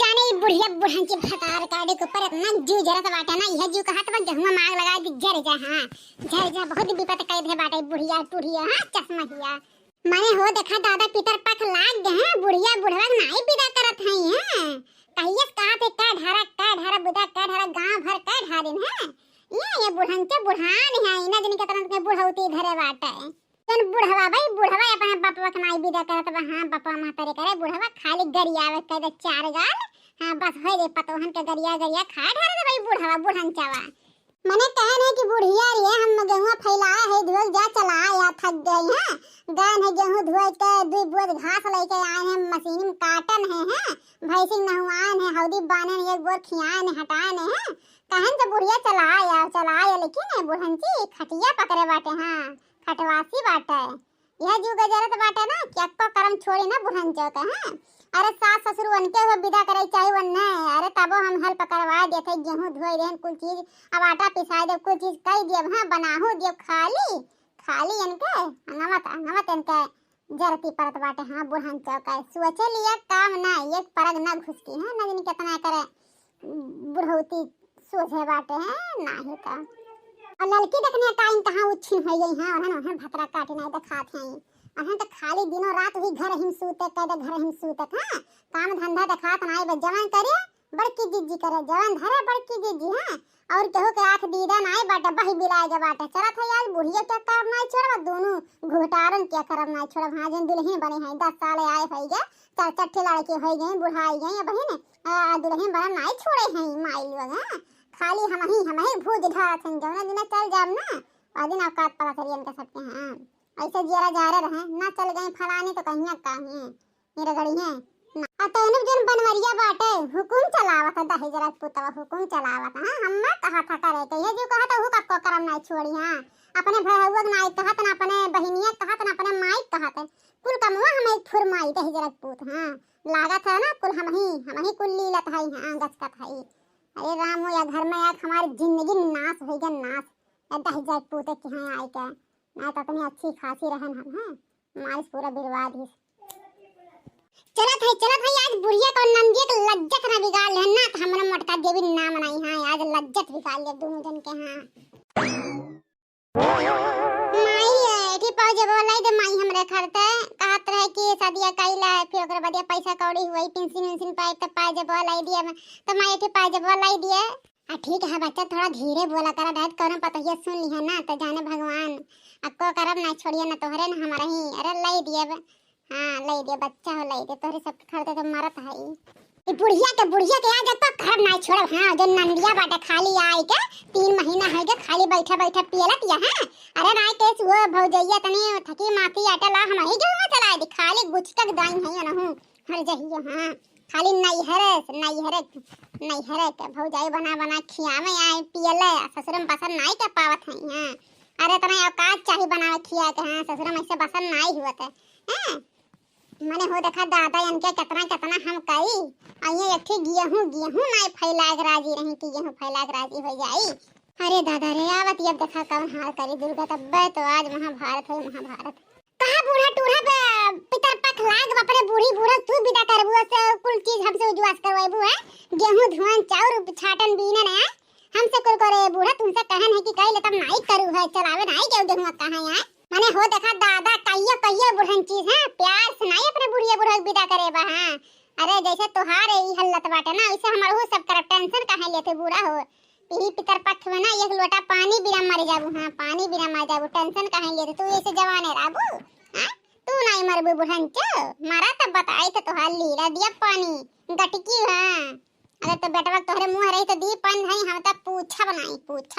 जाने बुढ़िया बुढ़न के भतार काटे के ऊपर इतना जू जरत बाटे ना, यह जू कहा तो गहुआ मांग लगा दी जर जा। हां जर जा बहुत विपत कह दे बाटे बुढ़िया टूढ़िया। हां चश्मा हिया माने हो देखा दादा पितर पख लाग गए हैं, बुढ़िया बुढ़वा नहीं विदा करत हैं। हां कहिए कहा थे का ढारा बुदा का ढारा गांव भर का ढारिन है। ये बुढ़न के बुढ़ान है इना जनी के तरह के बुढ़ौती धरे बाटे। तन बुढ़वा भाई बुढ़वा अपने बापवा के नाई विदा करत बा। हां बापा महतारे करे बुढ़वा खाली गरियावे कह दे चार गाल। हां बस होय रे पतोहन के गरिया गरिया खा ढार दे भाई बुढ़वा बुढ़न चावा। मने कहन है कि बुढ़िया रे हम गेहूं फैलाए है धोल जा चला या थक गई। हां गान है गेहूं धोए के दुई बोझ घास लेके आए हैं मशीन में काटन है। हां भैंसी नहवान है हौदी बानन एक बोर खियान हटान है। कहन तो बुढ़िया चला या लेकिन बुढ़न जी खटिया पकड़े बाटे। हां खटवासी बाटे यह जू गजरत बाटे ना कि अक्को करम छोड़ी ना बुढ़न चौके। हां अरे सास ससुर उनके हो विदा करे चाहिए वन्ने। अरे तबो हम हल पकड़वा देते गेहूं धोई देन कुल चीज अब आटा पिसा दे कुल चीज कई देब। हां बनाहु देब खाली इनके नमत इनके जरती परत बाटे। हां बुढ़न चौके सोचे लिया काम ना एक परग ना घुसकी। हां न जानी कितना करे बुढ़ौती सोझे बाटे हैं नाही का। और लड़की देखने टाइम कहां उछिन हो गई। हां और भतरा काटे नहीं दिखात हैं अहन तो खाली दिनों रात ही घर हिम सूते कह दे घर हिम सूते। हां काम धंधा दिखात नहीं बस जवान करे बड़की जिज्जी करे जवान धरे बड़की जिज्जी। हां और केहू के आंख दीदा नहीं बाटे बही बिलाए के बाटे चलत है यार बुढ़िया के काम नहीं छोड़ब दोनों घुटारन क्या करब नहीं छोड़ब। हां जन दुल्हन बने हैं 10 साल आए हो गए चार चट्ठे लड़के हो गए बुढ़ाई गए बहन दुल्हन बना नहीं छोड़े हैं माई लोग। हां खाली हम ही भूज ढारत हैं जौना दिन चल जाब ना और दिन औकात पता चली इनके सबके। हां ऐसे जरा जा रहे ना चल गए फलानी तो कहिया काहे मेरे गड़ी है ना तो इन्हें जन बनवरिया बाटे हुकुम चलावत दही जरा पुतवा हुकुम चलावत। हां हम कहा था करे के ये जो कहा था हु कक्को करम नहीं छोड़ी। हां अपने भैया नाई कहत ना अपने बहिनिया कहत ना अपने माई कहत कुल कमवा हम एक फुरमाई दही जरा पुत। हां लागत है ना कुल हम ही कुल लीलत है। हां गचकत है अरे राम हो या घर में एक हमारी जिंदगी नाश हो गया नाश दही जरा पुत के हां आई के ना तो अपनी अच्छी खासी रहन हम। हां हमारी पूरा बर्बाद ही चलत है आज बुढ़िया को नंदी के लज्जत ना बिगाड़ ले ना तो हमरा मोटका देवी नाम नहीं। हां आज लज्जत बिगाड़ ले दोनों जन के। हां माई एठी पाजे बोलाई दे माई हमरे खरते कहत रहे कि सदिया कइला फिर ओकरे बाद पैसा कौड़ी हुई पेंशन पाए तो पाजे बोलाई दिए तो माई एठी पाजे बोलाई दिए। ठीक है बच्चा थोड़ा धीरे बोला करा डायट करो पता ये सुन ली है ना तो जाने भगवान अक्को करब ना छोड़िए ना तोहरे ना हमारा ही। अरे लई दिए हां लई दिए बच्चा हो लई दे तोहरे सब खरते तो मरत है ई बुढ़िया के आज तक खरब ना छोड़ब। हां जो नंदिया बाटे खाली आई के 3 महीना हो गए खाली बैठा पियलत या। हां अरे राय के वो भौजैया तनी थकी माती आटा ला हम ही गेहूं चला दी खाली गुचकक दाई है ना हूं हर जहियो। हां खाली नहीं हरे के भौजाई बना खियावे आए पियले ससुर में बसन नहीं कर पावत है। हां अरे तना औकात चाहिए बनावे खिया के। हां ससुर में ऐसे बसन नहीं हुआ थे। हां मने हो देखा दादा इनके कितना हम कई आइए एक गेहूं नहीं फैलाग राजी रही कि गेहूं फैलाग राजी हो जाई। अरे दादा रे आवत अब देखा कब हाल करी दुर्गा तब्बे तो आज महाभारत है महाभारत कहा बूढ़ा टूढ़ा पे पितर पख लाग बापरे बूढ़ी बूढ़ा तू विदा करबू से कुल चीज हमसे उजवास करवाइबू है गेहूं धुआं चाउर छाटन बीनन है हमसे कुल करे बूढ़ा तुमसे कहन है कि कइले तब नहीं करू है चलावे नहीं के गेहूं कहां है माने हो देखा दादा कहियो बुढ़न चीज है प्यार से नहीं अपने बुढ़िया बुढ़ा विदा करे बा। हां अरे जैसे तोहार ई हल्लत बाटे ना वैसे हमार हो सब कर टेंशन काहे लेते बूढ़ा हो पी पितर पक्ष में ना एक लोटा पानी बिना मर जाबू। हां पानी बिना मर जाबू टेंशन काहे लेते तू ऐसे जवान है राबू। हां तू नहीं मरबू बुढ़न च मारा तब बताई तो तोहार लीला दिया पानी गटकी। हां अरे तो बेटवा तोहरे मुंह रही तो दी पानी नहीं हम त पूछा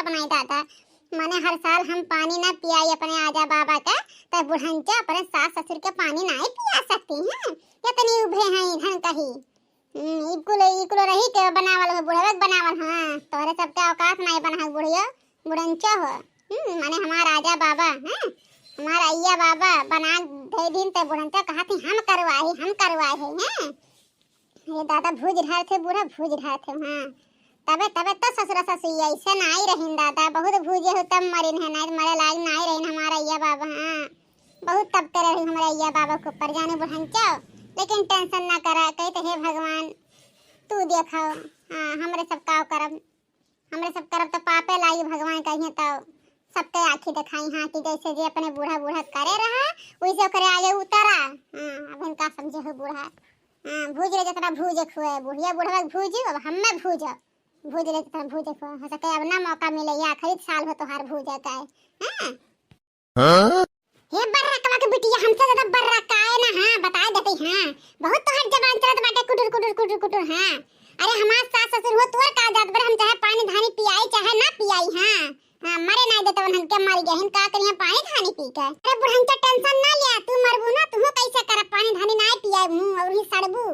बनाई दादा माने हर साल हम पानी ना पियाई अपने आजा बाबा का तो बुढ़न च अपने सास ससुर के पानी नहीं पिया सकती हैं कितनी उभे हैं इधन कही इकुलो रही के बनावल हो बुढ़वे बनावल। हां तोरे सब के औकात नहीं बना है बुढ़िया बुढ़न च हो माने हमार आजा बाबा। हां हमार अय्या बाबा बना दे दिन तो बुढ़न च कहती हम करवाए हैं। हां ये दादा भूज ढार थे बूढ़ा भूज ढार थे। हां तबे तो ससुर ससुई ऐसे नहीं रहिन दादा बहुत भूजे हो तब मरिन है नहीं मरे लाग नहीं रहिन हमारा अय्या बाबा। हां बहुत तब करे रही हमारा अय्या बाबा को ऊपर जाने बुढ़न चाओ लेकिन टेंशन ना करा कहते हे भगवान तू ऊ देखो। हाँ हमरे सब का करब, हमरे सब करब तो पापे लाई भगवान कहिए तो सबके आँखी दिखाई। हाँ कि जैसे जे अपने बूढ़ा बूढ़ा करे रहा वैसे करे आगे उतरा। हाँ अब इनका समझे हो बूढ़ा। हाँ भूज ले जितना भूज खुए बुढ़िया बुढ़वा भूज अब हमें भूज भूज ले जितना भूज खुए हो सके अब ना मौका मिले या आखिरी साल हो तोहार भूज का है। हाँ हे बर्रा कवा के बिटिया हमसे ज्यादा बर्रा का है ना। हाँ बता देते। हाँ बहुत तोहर जबान चलत बाटे कुटुर कुटुर कुटुर कुटुर। हाँ अरे हमार सास ससुर हो तोर का जात बर हम चाहे पानी धानी पियाई चाहे ना पियाई। हाँ हाँ मरे ना देते वन हमके मर गए हम का करिया पानी धानी पी के। अरे बुढ़न का टेंशन ना लिया तू मरबू ना तू कैसे कर पानी धानी ना पियाई मुंह और ही सड़बू।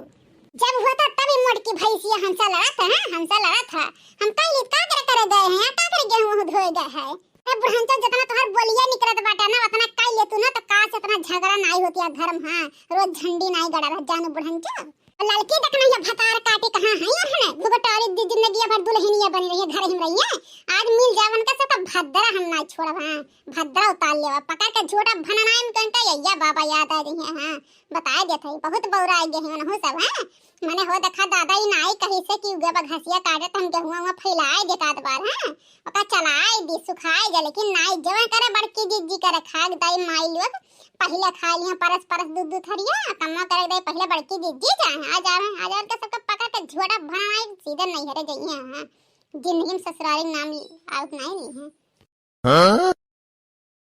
जब हुआ था तभी मोड़ की भैंसिया हमसे लड़ा था। हमसे लड़ा था हम पहले का करे गए हैं का करे गेहूं धोए गए है। अरे बुढ़न तो जितना तोहर बोलिया निकलत बाटे ना उतना काई ले तू ना तो का से इतना झगड़ा नहीं होती धर्म। हाँ रोज झंडी नहीं गड़ा रह जानू बुढ़न के। लड़की देखना ये भतार काटे कहां है यार है दुगटारी दी जिंदगी भर दुल्हनिया बनी रही है घर ही रही है। आज मिल जावन का से तो भद्रा हम ना छोड़ब। हां भद्रा उतार लेवा पकड़ के झोटा भननाई में कंटा या बाबा याद आ रही है। हां बता देते बहुत बौरा आ गए हैं हो सब। हां मने हो देखा दादा ही नाई कहीं से कि उगे घसिया काटे तो हम गेहुआ फैलाए देतात बार। हां ओका चलाए दी सुखाए जा लेकिन नाई जवन करे बड़की जिज्जी करे खाग दाई माई लोग पहले खा लिया परस परस दूध दूध थरिया कम्मा करे दे पहले बड़की जिज्जी जा आ जा के सबका पका के झोड़ा भनाई सीधे नहीं हरे जाइए। हां जिंदगी में ससुराली नाम आउट नहीं है।